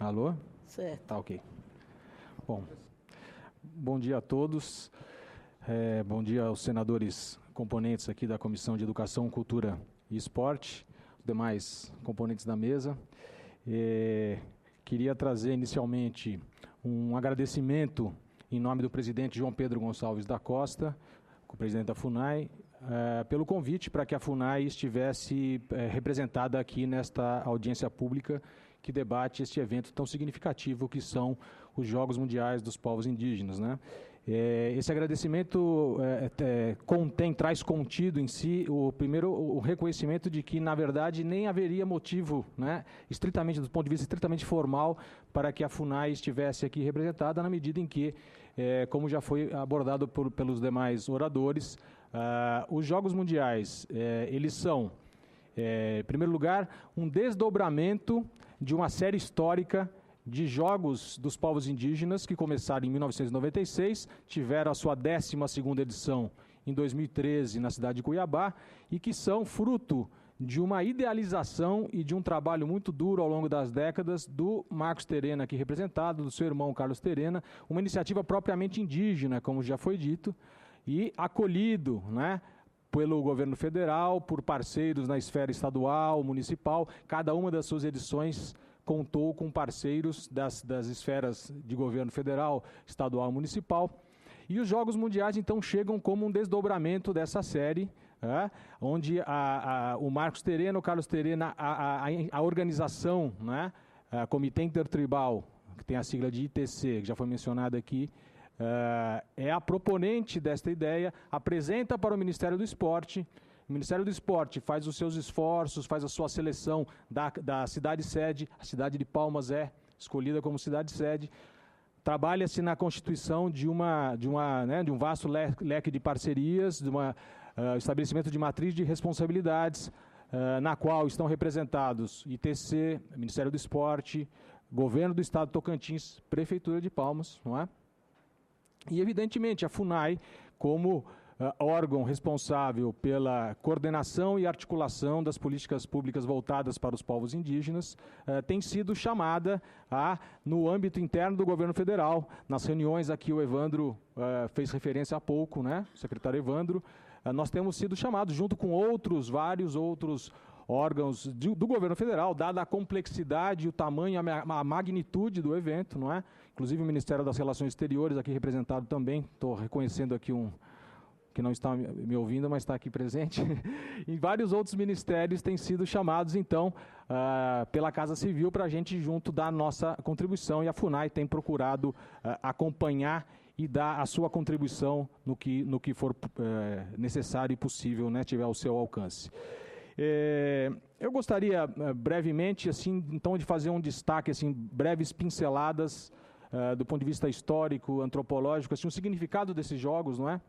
Alô? Certo. Tá ok. Bom dia a todos. Bom dia aos senadores componentes aqui da Comissão de Educação, Cultura e Esporte, os demais componentes da mesa. Queria trazer inicialmente um agradecimento em nome do presidente João Pedro Gonçalves da Costa, o presidente da FUNAI, pelo convite para que a FUNAI estivesse representada aqui nesta audiência pública que debate este evento tão significativo que são os Jogos Mundiais dos Povos Indígenas, né? Esse agradecimento traz contido em si o reconhecimento de que, na verdade, nem haveria motivo, né, estritamente, do ponto de vista estritamente formal, para que a FUNAI estivesse aqui representada, na medida em que, como já foi abordado pelos demais oradores, os Jogos Mundiais, eles são, em primeiro lugar, um desdobramento de uma série histórica de Jogos dos Povos Indígenas que começaram em 1996, tiveram a sua 12ª edição em 2013 na cidade de Cuiabá e que são fruto de uma idealização e de um trabalho muito duro ao longo das décadas do Marcos Terena, aqui representado, do seu irmão Carlos Terena, uma iniciativa propriamente indígena, como já foi dito, e acolhido, né, pelo governo federal, por parceiros na esfera estadual, municipal. Cada uma das suas edições contou com parceiros das esferas de governo federal, estadual e municipal. E os Jogos Mundiais, então, chegam como um desdobramento dessa série, onde o Marcos Terena, o Carlos Terena, a organização, né, a Comitê Intertribal, que tem a sigla de ITC, que já foi mencionada aqui, é a proponente desta ideia, apresenta para o Ministério do Esporte. O Ministério do Esporte faz os seus esforços, faz a sua seleção da cidade-sede, a cidade de Palmas é escolhida como cidade-sede, trabalha-se na constituição de um vasto leque de parcerias, de estabelecimento de matriz de responsabilidades, na qual estão representados ITC, Ministério do Esporte, Governo do Estado de Tocantins, Prefeitura de Palmas, não é? E, evidentemente, a FUNAI, como órgão responsável pela coordenação e articulação das políticas públicas voltadas para os povos indígenas, tem sido chamada no âmbito interno do governo federal, nas reuniões aqui o Evandro fez referência há pouco, né, o secretário Evandro, nós temos sido chamados, junto com vários outros órgãos do governo federal, dada a complexidade, o tamanho, a magnitude do evento, não é? Inclusive o Ministério das Relações Exteriores, aqui representado também, estou reconhecendo aqui que não está me ouvindo, mas está aqui presente, e vários outros ministérios têm sido chamados, então, pela Casa Civil para a gente junto dar a nossa contribuição, e a FUNAI tem procurado acompanhar e dar a sua contribuição no que for necessário e possível, né, tiver ao seu alcance. Eu gostaria brevemente, assim, então, de fazer um destaque, assim, breves pinceladas do ponto de vista histórico, antropológico, assim, o significado desses jogos, não é?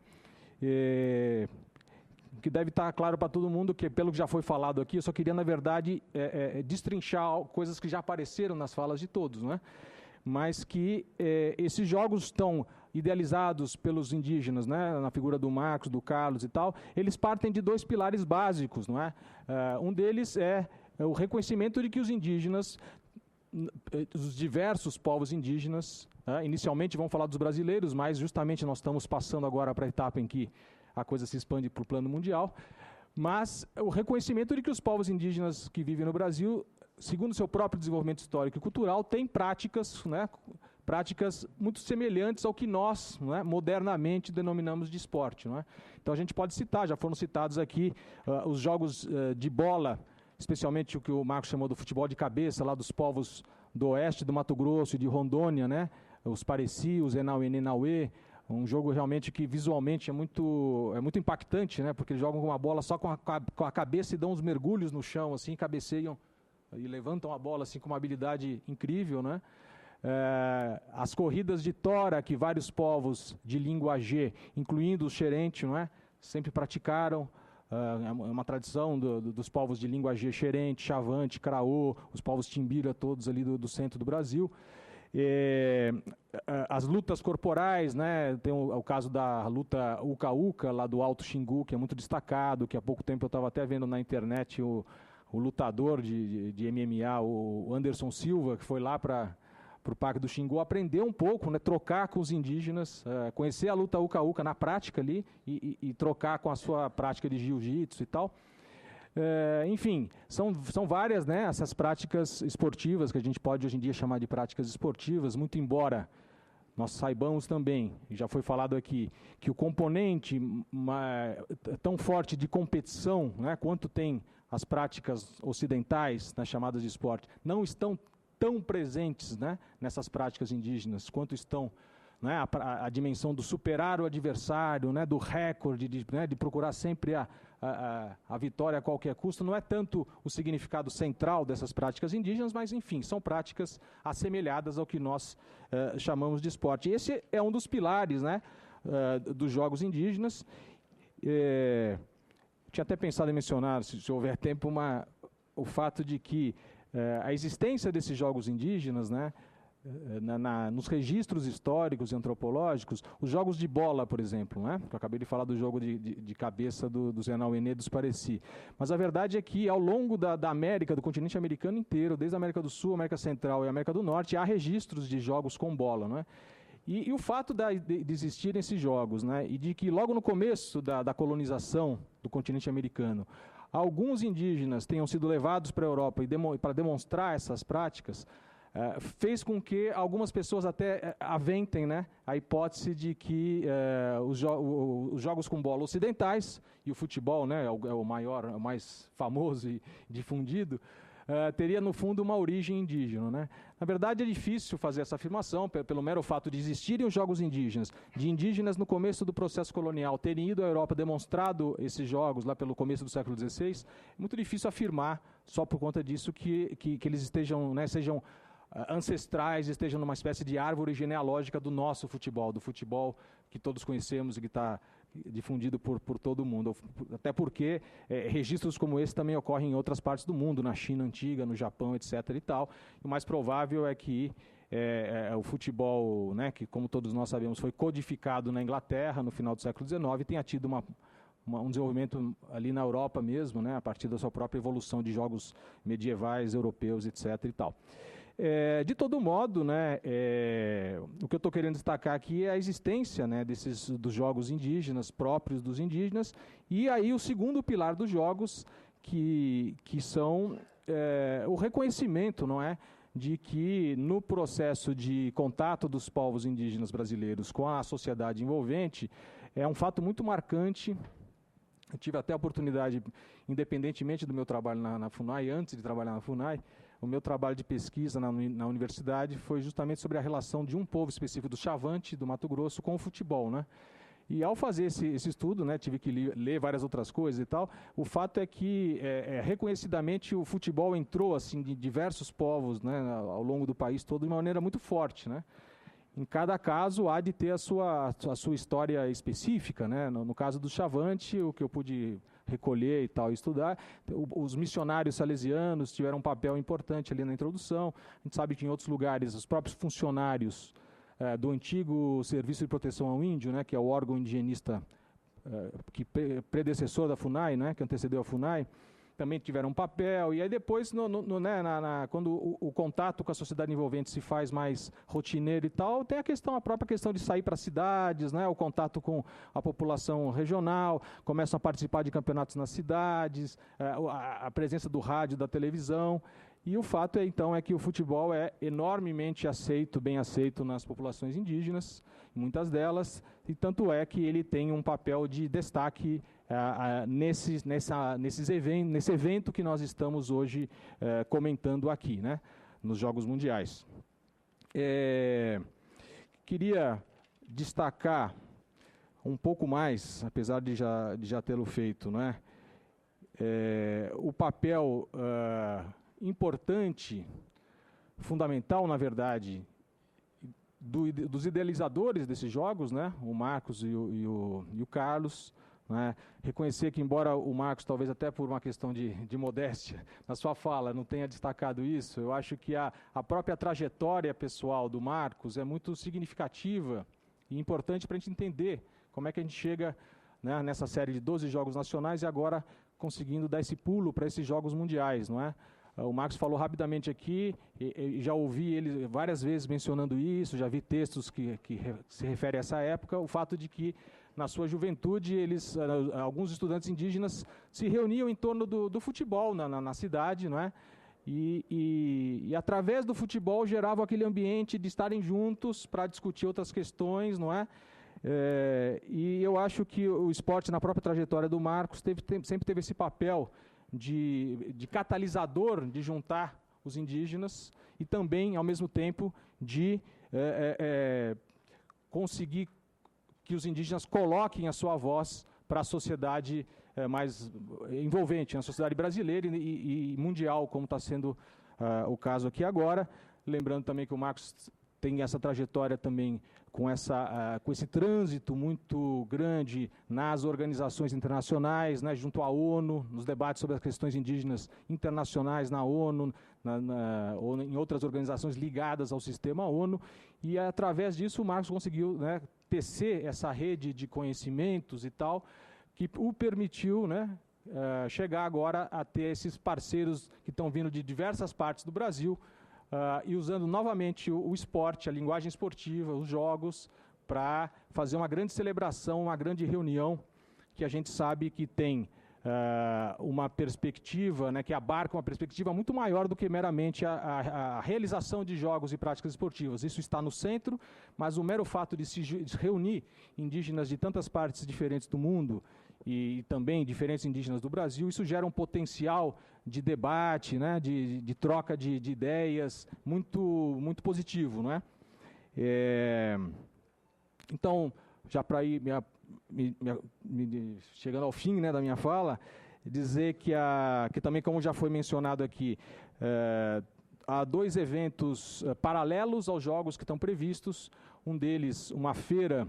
Que deve estar claro para todo mundo, que pelo que já foi falado aqui, eu só queria, na verdade, destrinchar coisas que já apareceram nas falas de todos, não é? Mas que esses jogos estão idealizados pelos indígenas, né, na figura do Marcos, do Carlos e tal, eles partem de dois pilares básicos, não é? Um deles é o reconhecimento de que os indígenas, os diversos povos indígenas, inicialmente vamos falar dos brasileiros, mas justamente nós estamos passando agora para a etapa em que a coisa se expande para o plano mundial, mas o reconhecimento de que os povos indígenas que vivem no Brasil, segundo o seu próprio desenvolvimento histórico e cultural, têm práticas, né, práticas muito semelhantes ao que nós, não é, modernamente denominamos de esporte. Não é? Então a gente pode citar, já foram citados aqui, os jogos de bola, especialmente o que o Marcos chamou do futebol de cabeça, lá dos povos do oeste do Mato Grosso e de Rondônia, né? Os Pareci, os Enauê, Nenauê, um jogo realmente que visualmente é muito impactante, né? Porque eles jogam com uma bola só com a cabeça e dão uns mergulhos no chão, assim, cabeceiam e levantam a bola assim, com uma habilidade incrível, né? As corridas de tora que vários povos de língua G, incluindo os xerente, não é? Sempre praticaram. É uma tradição dos povos de língua G, xerente, chavante, craô, os povos timbira, todos ali do centro do Brasil. As lutas corporais, né? Tem o caso da luta Uca-Uca, lá do Alto Xingu, que é muito destacado, que há pouco tempo eu estava até vendo na internet o lutador de MMA, o Anderson Silva, que foi lá para para o Parque do Xingu, aprender um pouco, né, trocar com os indígenas, conhecer a luta uca-uca na prática ali e trocar com a sua prática de jiu-jitsu e tal. Enfim, são várias, né, essas práticas esportivas que a gente pode hoje em dia chamar de práticas esportivas, muito embora nós saibamos também, já foi falado aqui, que o componente tão forte de competição, né, quanto tem as práticas ocidentais, nas chamadas de esporte, não estão tão presentes, né, nessas práticas indígenas, quanto estão, né, a dimensão do superar o adversário, né, do recorde, de procurar sempre a vitória a qualquer custo. Não é tanto o significado central dessas práticas indígenas, mas, enfim, são práticas assemelhadas ao que nós chamamos de esporte. Esse é um dos pilares, né, dos jogos indígenas. Tinha até pensado em mencionar, se houver tempo, o fato de que a existência desses jogos indígenas, né, nos registros históricos e antropológicos, os jogos de bola, por exemplo, né? Eu acabei de falar do jogo de cabeça do Zé Nauenê dos Pareci, mas a verdade é que ao longo da América, do continente americano inteiro, desde a América do Sul, América Central e América do Norte, há registros de jogos com bola, né? E o fato de existirem esses jogos, né, e de que logo no começo da colonização do continente americano, alguns indígenas tenham sido levados para a Europa para demonstrar essas práticas, fez com que algumas pessoas até aventem, né, a hipótese de que os jogos com bola ocidentais, e o futebol, né, é o maior, o mais famoso e difundido, teria no fundo uma origem indígena, né? Na verdade é difícil fazer essa afirmação pelo mero fato de existirem os jogos indígenas, de indígenas no começo do processo colonial terem ido à Europa demonstrado esses jogos lá pelo começo do século XVI. É muito difícil afirmar só por conta disso que eles estejam, né, sejam ancestrais, estejam numa espécie de árvore genealógica do nosso futebol, do futebol que todos conhecemos e que está difundido por todo o mundo. Até porque registros como esse também ocorrem em outras partes do mundo, na China antiga, no Japão, etc. e tal. E o mais provável é que o futebol, né, que como todos nós sabemos foi codificado na Inglaterra no final do século XIX, tenha tido um desenvolvimento ali na Europa mesmo, né, a partir da sua própria evolução de jogos medievais, europeus, etc. e tal. De todo modo, né, o que eu estou querendo destacar aqui é a existência, né, dos jogos indígenas, próprios dos indígenas, e aí o segundo pilar dos jogos, que são o reconhecimento, não é, de que no processo de contato dos povos indígenas brasileiros com a sociedade envolvente, é um fato muito marcante. Eu tive até a oportunidade, independentemente do meu trabalho na FUNAI, antes de trabalhar na FUNAI, o meu trabalho de pesquisa na universidade foi justamente sobre a relação de um povo específico do Chavante, do Mato Grosso, com o futebol, né? E ao fazer esse estudo, né, tive que ler várias outras coisas e tal, o fato é que reconhecidamente o futebol entrou assim, de diversos povos, né, ao longo do país todo de uma maneira muito forte, né? Em cada caso há de ter a sua história específica, né? No caso do Chavante, o que eu pude recolher e tal, estudar, os missionários salesianos tiveram um papel importante ali na introdução. A gente sabe que em outros lugares os próprios funcionários do antigo Serviço de Proteção ao Índio, né, que é o órgão indigenista predecessor da FUNAI, né, que antecedeu a FUNAI, também tiveram um papel. E aí depois, quando o contato com a sociedade envolvente se faz mais rotineiro e tal, tem a própria questão de sair para cidades, né, o contato com a população regional, começam a participar de campeonatos nas cidades, a presença do rádio, da televisão. E o fato é que o futebol é enormemente bem aceito nas populações indígenas, muitas delas, e tanto é que ele tem um papel de destaque nesse evento que nós estamos hoje comentando aqui, né, nos Jogos Mundiais. Queria destacar um pouco mais, apesar de já tê-lo feito, né, o papel importante, fundamental, na verdade, dos idealizadores desses jogos, né, o Marcos e o Carlos, né, reconhecer que, embora o Marcos, talvez até por uma questão de modéstia, na sua fala não tenha destacado isso, eu acho que a própria trajetória pessoal do Marcos é muito significativa e importante para a gente entender como é que a gente chega, né, nessa série de 12 jogos nacionais e agora conseguindo dar esse pulo para esses Jogos Mundiais, não é? O Marcos falou rapidamente aqui, já ouvi ele várias vezes mencionando isso, já vi textos que se referem a essa época, o fato de que, na sua juventude, alguns estudantes indígenas se reuniam em torno do futebol na cidade, não é? E através do futebol geravam aquele ambiente de estarem juntos para discutir outras questões, não é? E eu acho que o esporte, na própria trajetória do Marcos, sempre teve esse papel de catalisador, de juntar os indígenas e também, ao mesmo tempo, de conseguir que os indígenas coloquem a sua voz para a sociedade mais envolvente, na sociedade brasileira e mundial, como está sendo o caso aqui agora. Lembrando também que o Marcos tem essa trajetória também com esse trânsito muito grande nas organizações internacionais, né, junto à ONU, nos debates sobre as questões indígenas internacionais na ONU, ou em outras organizações ligadas ao sistema ONU, e através disso o Marcos conseguiu, né, tecer essa rede de conhecimentos e tal, que o permitiu, né, chegar agora a ter esses parceiros que estão vindo de diversas partes do Brasil, e usando novamente o esporte, a linguagem esportiva, os jogos, para fazer uma grande celebração, uma grande reunião, que a gente sabe que tem uma perspectiva, né, que abarca uma perspectiva muito maior do que meramente a realização de jogos e práticas esportivas. Isso está no centro, mas o mero fato de se reunir indígenas de tantas partes diferentes do mundo e também diferentes indígenas do Brasil, isso gera um potencial de debate, né, de troca de ideias muito positivo, não é? Então, já para ir chegando ao fim, né, da minha fala, dizer que também, como já foi mencionado aqui, há 2 eventos paralelos aos jogos que estão previstos. Um deles, uma feira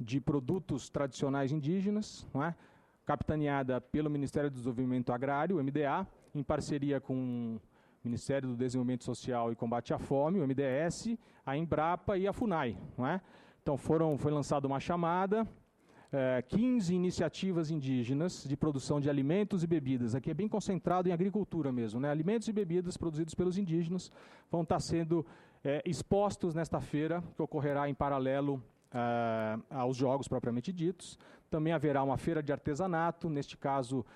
de produtos tradicionais indígenas, não é? Capitaneada pelo Ministério do Desenvolvimento Agrário, o MDA, em parceria com o Ministério do Desenvolvimento Social e Combate à Fome, o MDS, a Embrapa e a FUNAI, não é? Então foi lançada uma chamada, 15 iniciativas indígenas de produção de alimentos e bebidas. Aqui é bem concentrado em agricultura mesmo, né? Alimentos e bebidas produzidos pelos indígenas vão estar sendo expostos nesta feira, que ocorrerá em paralelo aos jogos propriamente ditos. Também haverá uma feira de artesanato, neste caso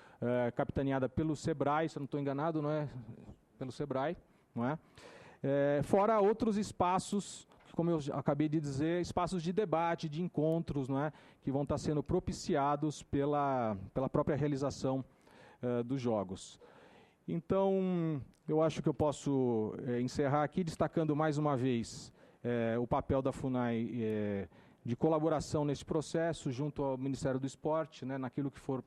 capitaneada pelo SEBRAE, se eu não estou enganado, não é? Pelo SEBRAE, não é? Fora outros espaços, como eu acabei de dizer, espaços de debate, de encontros, não é? Que vão estar sendo propiciados pela própria realização dos jogos. Então, eu acho que eu posso encerrar aqui destacando mais uma vez o papel da FUNAI de colaboração nesse processo, junto ao Ministério do Esporte, né, naquilo que for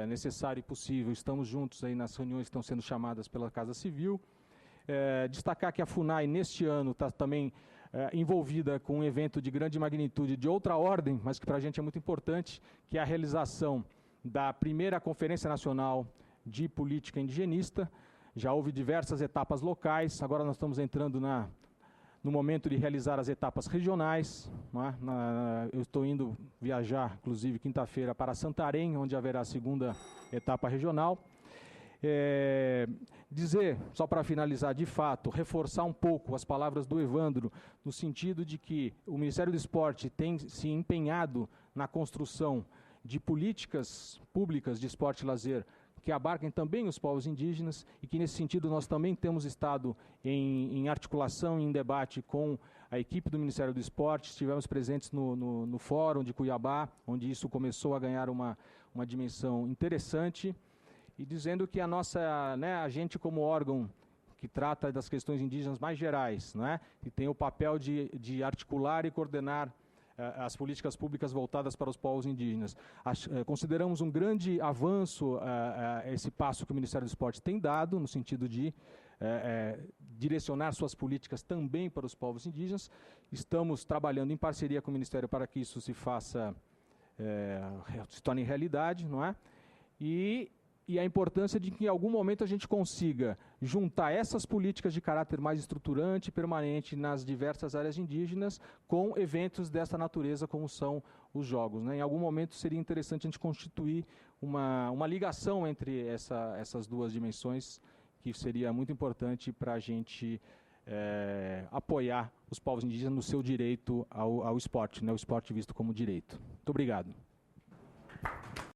necessário e possível. Estamos juntos aí nas reuniões que estão sendo chamadas pela Casa Civil. Destacar que a FUNAI, neste ano, está também envolvida com um evento de grande magnitude, de outra ordem, mas que para a gente é muito importante, que é a realização da primeira Conferência Nacional de Política Indigenista. Já houve diversas etapas locais, agora nós estamos entrando no momento de realizar as etapas regionais, não é? Eu estou indo viajar, inclusive, quinta-feira para Santarém, onde haverá a segunda etapa regional. Dizer, só para finalizar, de fato, reforçar um pouco as palavras do Evandro, no sentido de que o Ministério do Esporte tem se empenhado na construção de políticas públicas de esporte e lazer que abarquem também os povos indígenas, e que nesse sentido nós também temos estado em articulação e em debate com a equipe do Ministério do Esporte. Estivemos presentes no Fórum de Cuiabá, onde isso começou a ganhar uma dimensão interessante, e dizendo que a gente como órgão que trata das questões indígenas mais gerais, né, que tem o papel de articular e coordenar as políticas públicas voltadas para os povos indígenas. Consideramos um grande avanço esse passo que o Ministério do Esporte tem dado, no sentido de direcionar suas políticas também para os povos indígenas. Estamos trabalhando em parceria com o Ministério para que isso se torne realidade, não é? E a importância de que em algum momento a gente consiga juntar essas políticas de caráter mais estruturante e permanente nas diversas áreas indígenas com eventos dessa natureza como são os jogos, né? Em algum momento seria interessante a gente constituir uma ligação entre essas duas dimensões que seria muito importante para a gente apoiar os povos indígenas no seu direito ao esporte, né, o esporte visto como direito. Muito obrigado.